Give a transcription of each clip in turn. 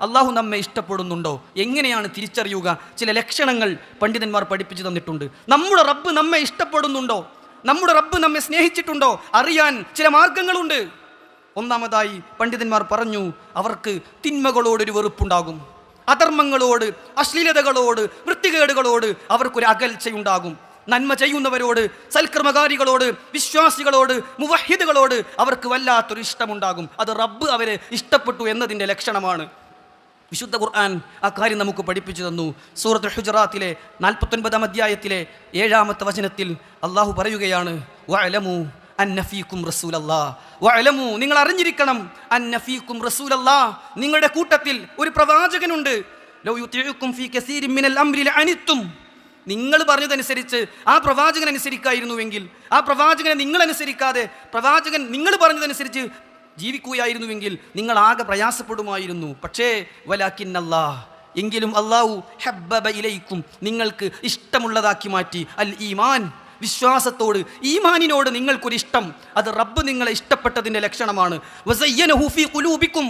അള്ളാഹു നമ്മെ ഇഷ്ടപ്പെടുന്നുണ്ടോ? എങ്ങനെയാണ് തിരിച്ചറിയുക? ചില ലക്ഷണങ്ങൾ പണ്ഡിതന്മാർ പഠിപ്പിച്ചു തന്നിട്ടുണ്ട്. നമ്മുടെ റബ്ബ് നമ്മെ ഇഷ്ടപ്പെടുന്നുണ്ടോ, നമ്മുടെ റബ്ബ് നമ്മെ സ്നേഹിച്ചിട്ടുണ്ടോ അറിയാൻ ചില മാർഗങ്ങളുണ്ട്. ഒന്നാമതായി പണ്ഡിതന്മാർ പറഞ്ഞു, അവർക്ക് തിന്മകളോടൊരു വെറുപ്പുണ്ടാകും, അധർമ്മങ്ങളോട്, അശ്ലീലതകളോട്, വൃത്തികേടുകളോട് അവർക്കൊരു അകൽച്ചയുണ്ടാകും. നന്മ ചെയ്യുന്നവരോട്, സൽക്കർമ്മകാരികളോട്, വിശ്വാസികളോട്, മുവഹിദുകളോട് അവർക്ക് വല്ലാത്തൊരു ഇഷ്ടമുണ്ടാകും. അത് റബ്ബ് അവരെ ഇഷ്ടപ്പെട്ടു എന്നതിൻ്റെ ലക്ഷണമാണ്. വിശുദ്ധ ഖുർആൻ ആ കാര്യം നമുക്ക് പഠിപ്പിച്ചു തന്നു. സൂറത്തുൽ ഹുജറാത്തിലെ 49-ാം അധ്യായത്തിലെ 7-ാമത്തെ വചനത്തിൽ അള്ളാഹു പറയുകയാണ്, വഅലമു അന്ന ഫീകും റസൂലല്ലാഹ്, വഅലമു നിങ്ങൾ അറിഞ്ഞിരിക്കണം, അന്ന ഫീകും റസൂലല്ലാഹ് നിങ്ങളുടെ കൂട്ടത്തിൽ ഒരു പ്രവാചകനുണ്ട്. ലൗ യുതിഉകും ഫീ കസീരിൻ മിനൽ അംരി ലഅനിത്തും, നിങ്ങൾ പറഞ്ഞതനുസരിച്ച് ആ പ്രവാചകൻ അനുസരിക്കായിരുന്നുവെങ്കിൽ, ആ പ്രവാചകനെ നിങ്ങൾ അനുസരിക്കാതെ പ്രവാചകൻ നിങ്ങൾ പറഞ്ഞതനുസരിച്ച് ജീവിക്കുകയായിരുന്നുവെങ്കിൽ നിങ്ങൾ ആകെ പ്രയാസപ്പെടുമായിരുന്നു. പക്ഷേ വലാകിന്നല്ലാഹ്, എങ്കിലും അല്ലാഹു ഹബ്ബബ ഇലൈക്കും നിങ്ങൾക്ക് ഇഷ്ടമുള്ളതാക്കി മാറ്റി. അൽ ഈമാൻ, വിശ്വാസത്തോട്, ഈമാനിനോട് നിങ്ങൾക്കൊരിഷ്ടം, അത് റബ്ബ് നിങ്ങളെ ഇഷ്ടപ്പെട്ടതിൻ്റെ ലക്ഷണമാണ്. വസയ്യനഹു ഫീ ഖുലൂബിക്കും,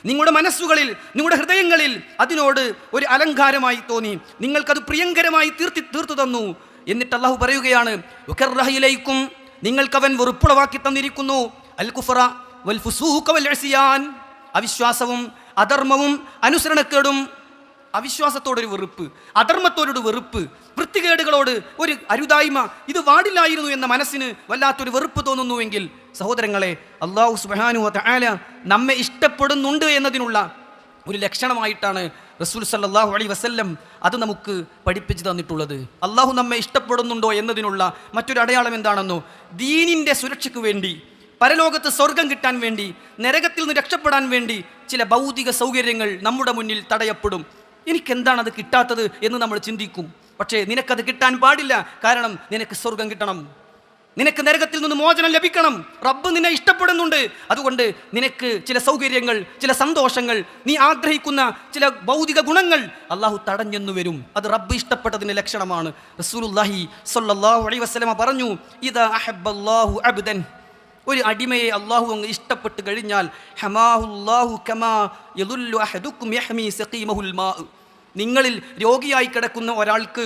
നിങ്ങളുടെ മനസ്സുകളിൽ, നിങ്ങളുടെ ഹൃദയങ്ങളിൽ അതിനോട് ഒരു അലങ്കാരമായി തോന്നി, നിങ്ങൾക്കത് പ്രിയങ്കരമായി തീർത്തു തന്നു. എന്നിട്ട് അല്ലാഹു പറയുകയാണ്, വകറഹ ഇലൈക്കും നിങ്ങൾക്കവൻ വെറുപ്പുളവാക്കി തന്നിരിക്കുന്നു. അൽ കുഫറ വൽ ഫുസൂഖ വൽ ഇസ്യാൻ, അവിശ്വാസവും അധർമ്മവും അനുസരണക്കേടും. അവിശ്വാസത്തോടൊരു വെറുപ്പ്, അധർമ്മത്തോടൊരു വെറുപ്പ്, വൃത്തികേടുകളോട് ഒരു അരുതായ്മ, ഇത് പാടില്ലായിരുന്നു എന്ന മനസ്സിന് വല്ലാത്തൊരു വെറുപ്പ് തോന്നുന്നുവെങ്കിൽ സഹോദരങ്ങളെ, അല്ലാഹു സുബ്ഹാനഹു വ തആല നമ്മെ ഇഷ്ടപ്പെടുന്നുണ്ട് എന്നതിനുള്ള ഒരു ലക്ഷണമായിട്ടാണ് റസൂൽ സല്ലല്ലാഹു അലൈഹി വസല്ലം അത് നമുക്ക് പഠിപ്പിച്ചു തന്നിട്ടുള്ളത്. അല്ലാഹു നമ്മെ ഇഷ്ടപ്പെടുന്നുണ്ടോ എന്നതിനുള്ള മറ്റൊരു അടയാളം എന്താണെന്നോ, ദീനിൻ്റെ സുരക്ഷയ്ക്ക് വേണ്ടി, പരലോകത്ത് സ്വർഗം കിട്ടാൻ വേണ്ടി, നരകത്തിൽ നിന്ന് രക്ഷപ്പെടാൻ വേണ്ടി ചില ഭൗതിക സൗകര്യങ്ങൾ നമ്മുടെ മുന്നിൽ തടയപ്പെടും. എനിക്കെന്താണ് അത് കിട്ടാത്തത് എന്ന് നമ്മൾ ചിന്തിക്കും. പക്ഷേ നിനക്കത് കിട്ടാൻ പാടില്ല. കാരണം നിനക്ക് സ്വർഗം കിട്ടണം, നിനക്ക് നരകത്തിൽ നിന്ന് മോചനം ലഭിക്കണം. റബ്ബ് നിന്നെ ഇഷ്ടപ്പെടുന്നുണ്ട്. അതുകൊണ്ട് നിനക്ക് ചില സൗകര്യങ്ങൾ, ചില സന്തോഷങ്ങൾ, നീ ആഗ്രഹിക്കുന്ന ചില ഭൗതിക ഗുണങ്ങൾ അള്ളാഹു തടഞ്ഞെന്നു വരും. അത് റബ്ബ് ഇഷ്ടപ്പെട്ടതിൻ്റെ ലക്ഷണമാണ്. റസൂലുള്ളാഹി സ്വല്ലല്ലാഹു അലൈഹി വസല്ലമ പറഞ്ഞു, ഇദാ അഹബ്ബല്ലാഹു അബ്ദൻ, ഒരു അടിമയെ അള്ളാഹു അങ്ങ് ഇഷ്ടപ്പെട്ട് കഴിഞ്ഞാൽ, ഹമാഹുല്ലാഹു കമാ യദുല്ലു അഹദുക്കും യഹ്മി സഖീമഹുൽ മാ, നിങ്ങളിൽ രോഗിയായി കിടക്കുന്ന ഒരാൾക്ക്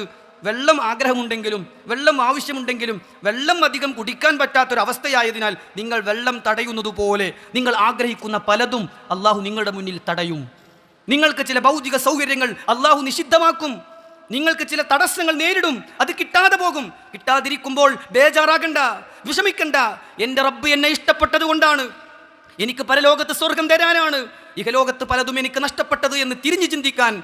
വെള്ളം ആഗ്രഹമുണ്ടെങ്കിലും, വെള്ളം ആവശ്യമുണ്ടെങ്കിലും വെള്ളം അധികം കുടിക്കാൻ പറ്റാത്തൊരവസ്ഥയായതിനാൽ നിങ്ങൾ വെള്ളം തടയുന്നതുപോലെ നിങ്ങൾ ആഗ്രഹിക്കുന്ന പലതും അള്ളാഹു നിങ്ങളുടെ മുന്നിൽ തടയും. നിങ്ങൾക്ക് ചില ഭൗതിക സൗകര്യങ്ങൾ അള്ളാഹു നിഷിദ്ധമാക്കും. നിങ്ങൾക്ക് ചില തടസ്സങ്ങൾ നേരിടും, അത് കിട്ടാതെ പോകും. കിട്ടാതിരിക്കുമ്പോൾ ബേജാറാകണ്ട, വിഷമിക്കണ്ട. എൻ്റെ റബ്ബ് എന്നെ ഇഷ്ടപ്പെട്ടത് കൊണ്ടാണ്, എനിക്ക് പരലോകത്ത് സ്വർഗം തരാനാണ്, ഇഹലോകത്ത് പലതും എനിക്ക് നഷ്ടപ്പെട്ടത് എന്ന് തിരിഞ്ഞു ചിന്തിക്കാൻ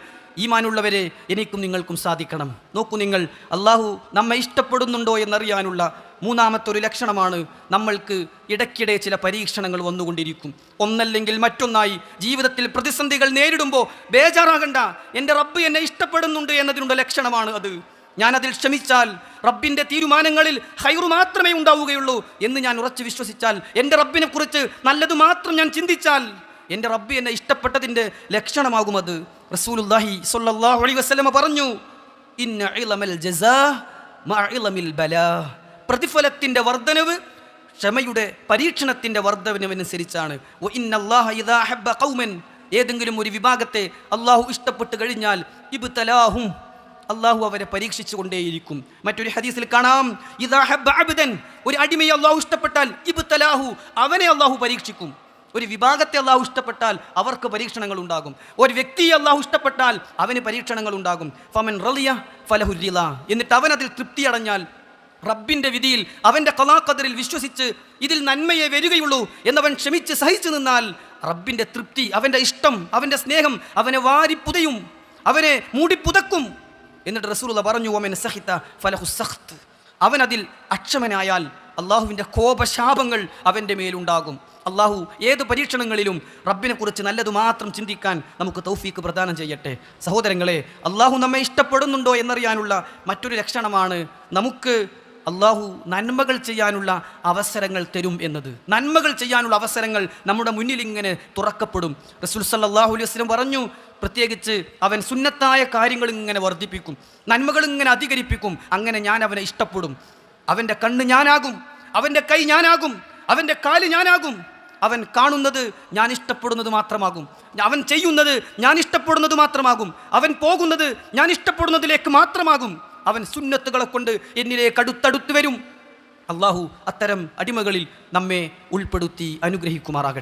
ഈമാനുള്ളവരെ എനിക്കും നിങ്ങൾക്കും സാധിക്കണം. നോക്കൂ, നിങ്ങൾ അള്ളാഹു നമ്മെ ഇഷ്ടപ്പെടുന്നുണ്ടോ എന്നറിയാനുള്ള മൂന്നാമത്തെ ഒരു ലക്ഷണമാണ്, നമ്മൾക്ക് ഇടയ്ക്കിടെ ചില പരീക്ഷണങ്ങൾ വന്നുകൊണ്ടിരിക്കും. ഒന്നല്ലെങ്കിൽ മറ്റൊന്നായി ജീവിതത്തിൽ പ്രതിസന്ധികൾ നേരിടുമ്പോൾ ബേജാറാകണ്ട, എൻ്റെ റബ്ബ് എന്നെ ഇഷ്ടപ്പെടുന്നുണ്ട് എന്നതിനുള്ള ലക്ഷണമാണ് അത്. ഞാനതിൽ ക്ഷമിച്ചാൽ റബ്ബിൻ്റെ തീരുമാനങ്ങളിൽ ഹൈറു മാത്രമേ ഉണ്ടാവുകയുള്ളൂ എന്ന് ഞാൻ ഉറച്ചു വിശ്വസിച്ചാൽ, എൻ്റെ റബ്ബിനെ കുറിച്ച് നല്ലത് മാത്രം ഞാൻ ചിന്തിച്ചാൽ എൻ്റെ റബ്ബ് എന്നെ ഇഷ്ടപ്പെട്ടതിൻ്റെ ലക്ഷണമാകും അത്. റസൂലുള്ളാഹി സ്വല്ലല്ലാഹു അലൈഹി വസല്ലമ പറഞ്ഞു, ഇന്ന ഇളമൽ ജസാ മഅ ഇളമിൽ ബലാ, പ്രതിഫലത്തിൻ്റെ വർധനവ് ക്ഷമയുടെ പരീക്ഷണത്തിൻ്റെ വർധനവനുസരിച്ചാണ്. വ ഇന്നല്ലാഹ ഇദാ അഹബ്ബ ഖൗമൻ, ഏതെങ്കിലും ഒരു വിഭാഗത്തെ അള്ളാഹു ഇഷ്ടപ്പെട്ട് കഴിഞ്ഞാൽ ഇബ്തലാഹും, അള്ളാഹു അവരെ പരീക്ഷിച്ചു കൊണ്ടേയിരിക്കും. മറ്റൊരു ഹദീസിൽ കാണാം, ഇദാ അഹബ്ബ അബ്ദൻ, ഒരു അടിമയെ അള്ളാഹു ഇഷ്ടപ്പെട്ടാൽ ഇബ്തലാഹു, അവനെ അള്ളാഹു പരീക്ഷിക്കും. ഒരു വിഭാഗത്തെ അള്ളാഹു ഇഷ്ടപ്പെട്ടാൽ അവർക്ക് പരീക്ഷണങ്ങൾ ഉണ്ടാകും. ഒരു വ്യക്തിയെ അള്ളാഹു ഇഷ്ടപ്പെട്ടാൽ അവന് പരീക്ഷണങ്ങൾ ഉണ്ടാകും. ഫമൻ റളിയ ഫലഹു റിള, എന്നിട്ട് അവൻ അതിൽ തൃപ്തി അടഞ്ഞാൽ, റബ്ബിൻ്റെ വിധിയിൽ, അവൻ്റെ ഖളാ ഖദറിൽ വിശ്വസിച്ച് ഇതിൽ നന്മയെ വരികയുള്ളൂ എന്നവൻ ക്ഷമിച്ച് സഹിച്ചു നിന്നാൽ റബ്ബിൻ്റെ തൃപ്തി, അവൻ്റെ ഇഷ്ടം, അവൻ്റെ സ്നേഹം അവനെ വാരിപ്പുതയും, അവനെ മൂടിപ്പുതക്കും. എന്നിട്ട് റസൂലുള്ളാഹി പറഞ്ഞു, വമൻ സഖിത ഫലഹു സഖ്ത്, അവൻ അതിൽ അക്ഷമനായാൽ അള്ളാഹുവിൻ്റെ കോപശാപങ്ങൾ അവൻ്റെ മേലുണ്ടാകും. അള്ളാഹു ഏത് പരീക്ഷണങ്ങളിലും റബ്ബിനെ കുറിച്ച് നല്ലത് മാത്രം ചിന്തിക്കാൻ നമുക്ക് തൗഫീക്ക് പ്രദാനം ചെയ്യട്ടെ. സഹോദരങ്ങളെ, അള്ളാഹു നമ്മെ ഇഷ്ടപ്പെടുന്നുണ്ടോ എന്നറിയാനുള്ള മറ്റൊരു ലക്ഷണമാണ് നമുക്ക് അള്ളാഹു നന്മകൾ ചെയ്യാനുള്ള അവസരങ്ങൾ തരും എന്നത്. നന്മകൾ ചെയ്യാനുള്ള അവസരങ്ങൾ നമ്മുടെ മുന്നിൽ ഇങ്ങനെ തുറക്കപ്പെടും. റസൂൽ സല്ലല്ലാഹു അലൈഹി വസല്ലം പറഞ്ഞു, പ്രത്യേകിച്ച് അവൻ സുന്നത്തായ കാര്യങ്ങൾ ഇങ്ങനെ വർദ്ധിപ്പിക്കും, നന്മകൾ ഇങ്ങനെ അധികരിപ്പിക്കും, അങ്ങനെ ഞാൻ അവനെ ഇഷ്ടപ്പെടും. അവൻ്റെ കണ്ണ് ഞാനാകും, അവൻ്റെ കൈ ഞാനാകും, അവൻ്റെ കാല് ഞാനാകും, അവൻ കാണുന്നത് ഞാൻ ഇഷ്ടപ്പെടുന്നത് മാത്രമാകും, അവൻ ചെയ്യുന്നത് ഞാൻ ഇഷ്ടപ്പെടുന്നത് മാത്രമാകും, അവൻ പോകുന്നത് ഞാൻ ഇഷ്ടപ്പെടുന്നതിലേക്ക് മാത്രമാകും, അവൻ സുന്നത്തുകളെ കൊണ്ട് എന്നിലേക്ക് അടുത്തടുത്ത് വരും. അള്ളാഹു അത്തരം അടിമകളിൽ നമ്മെ ഉൾപ്പെടുത്തി അനുഗ്രഹിക്കുമാറാകട്ടെ.